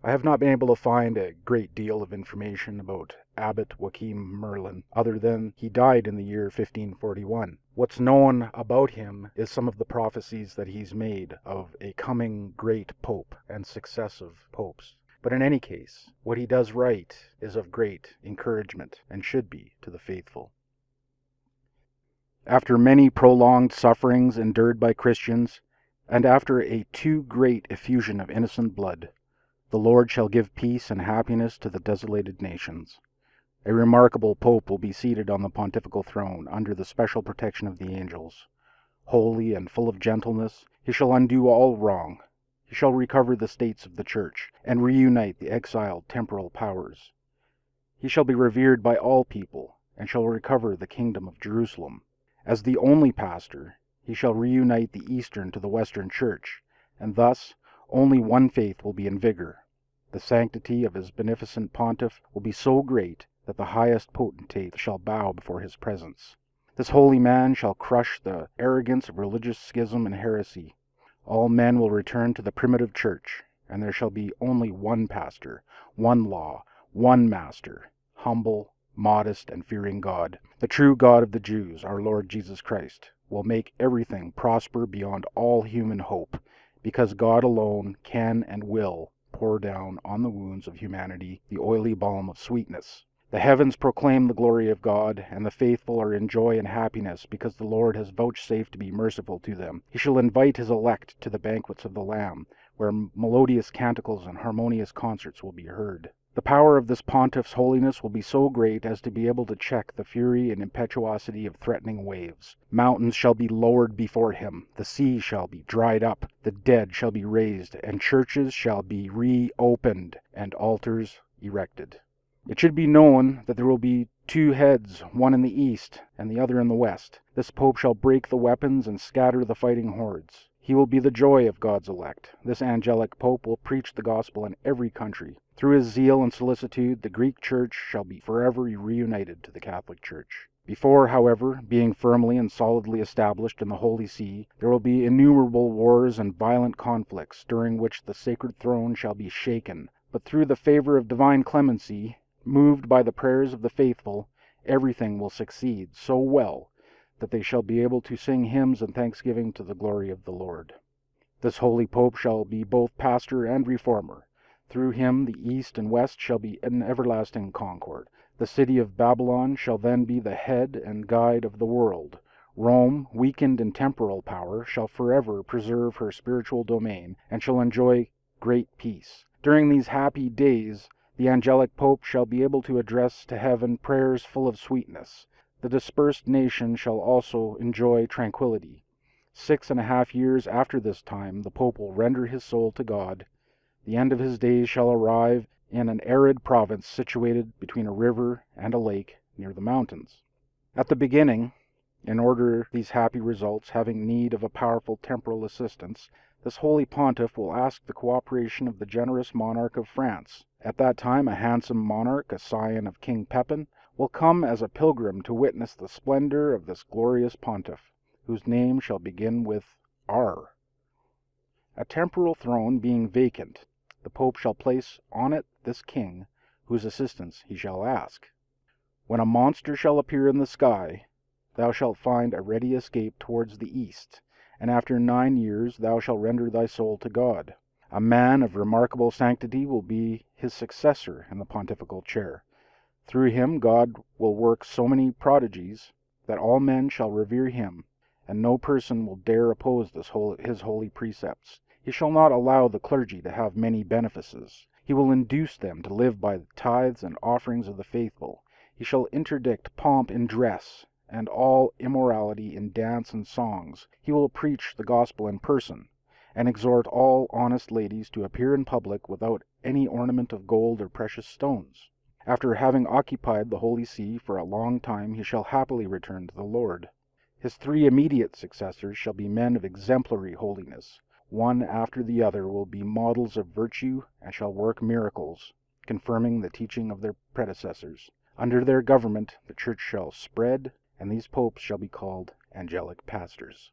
I have not been able to find a great deal of information about Abbot Joaquim Merlin, other than he died in the year 1541. What's known about him is some of the prophecies that he's made of a coming great pope and successive popes. But in any case, what he does write is of great encouragement and should be to the faithful. After many prolonged sufferings endured by Christians, and after a too great effusion of innocent blood, the Lord shall give peace and happiness to the desolated nations. A remarkable pope will be seated on the pontifical throne under the special protection of the angels. Holy and full of gentleness, he shall undo all wrong. He shall recover the states of the church, and reunite the exiled temporal powers. He shall be revered by all people, and shall recover the kingdom of Jerusalem. As the only pastor, he shall reunite the Eastern to the Western Church, and thus only one faith will be in vigor. The sanctity of his beneficent pontiff will be so great that the highest potentate shall bow before his presence. This holy man shall crush the arrogance of religious schism and heresy. All men will return to the primitive church, and there shall be only one pastor, one law, one master, humble, modest, and fearing God. The true God of the Jews, our Lord Jesus Christ, will make everything prosper beyond all human hope, because God alone can and will pour down on the wounds of humanity the oily balm of sweetness. The heavens proclaim the glory of God, and the faithful are in joy and happiness, because the Lord has vouchsafed to be merciful to them. He shall invite his elect to the banquets of the Lamb, where melodious canticles and harmonious concerts will be heard. The power of this pontiff's holiness will be so great as to be able to check the fury and impetuosity of threatening waves. Mountains shall be lowered before him, the sea shall be dried up, the dead shall be raised, and churches shall be reopened, and altars erected. It should be known that there will be two heads, one in the east and the other in the west. This pope shall break the weapons and scatter the fighting hordes. He will be the joy of God's elect. This angelic pope will preach the gospel in every country. Through his zeal and solicitude, the Greek church shall be forever reunited to the Catholic Church. Before, however, being firmly and solidly established in the Holy See, there will be innumerable wars and violent conflicts, during which the sacred throne shall be shaken. But through the favor of divine clemency, moved by the prayers of the faithful, everything will succeed so well that they shall be able to sing hymns and thanksgiving to the glory of the Lord. This holy pope shall be both pastor and reformer. Through him the east and west shall be in everlasting concord. The city of Babylon shall then be the head and guide of the world. Rome, weakened in temporal power, shall forever preserve her spiritual domain, and shall enjoy great peace. During these happy days, the angelic pope shall be able to address to heaven prayers full of sweetness. The dispersed nation shall also enjoy tranquility. 6.5 years after this time, the pope will render his soul to God. The end of his days shall arrive in an arid province situated between a river and a lake near the mountains. At the beginning, in order these happy results having need of a powerful temporal assistance, this holy pontiff will ask the cooperation of the generous monarch of France. At that time a handsome monarch, a scion of King Pepin, will come as a pilgrim to witness the splendor of this glorious pontiff, whose name shall begin with R. A temporal throne being vacant, the Pope shall place on it this king, whose assistance he shall ask. When a monster shall appear in the sky, thou shalt find a ready escape towards the east, and after 9 years thou shalt render thy soul to God. A man of remarkable sanctity will be his successor in the pontifical chair. Through him God will work so many prodigies that all men shall revere him, and no person will dare oppose his holy precepts. He shall not allow the clergy to have many benefices. He will induce them to live by the tithes and offerings of the faithful. He shall interdict pomp in dress, and all immorality in dance and songs. He will preach the gospel in person, and exhort all honest ladies to appear in public without any ornament of gold or precious stones. After having occupied the Holy See for a long time, he shall happily return to the Lord. His 3 immediate successors shall be men of exemplary holiness. One after the other will be models of virtue and shall work miracles, confirming the teaching of their predecessors. Under their government the church shall spread, and these popes shall be called angelic pastors.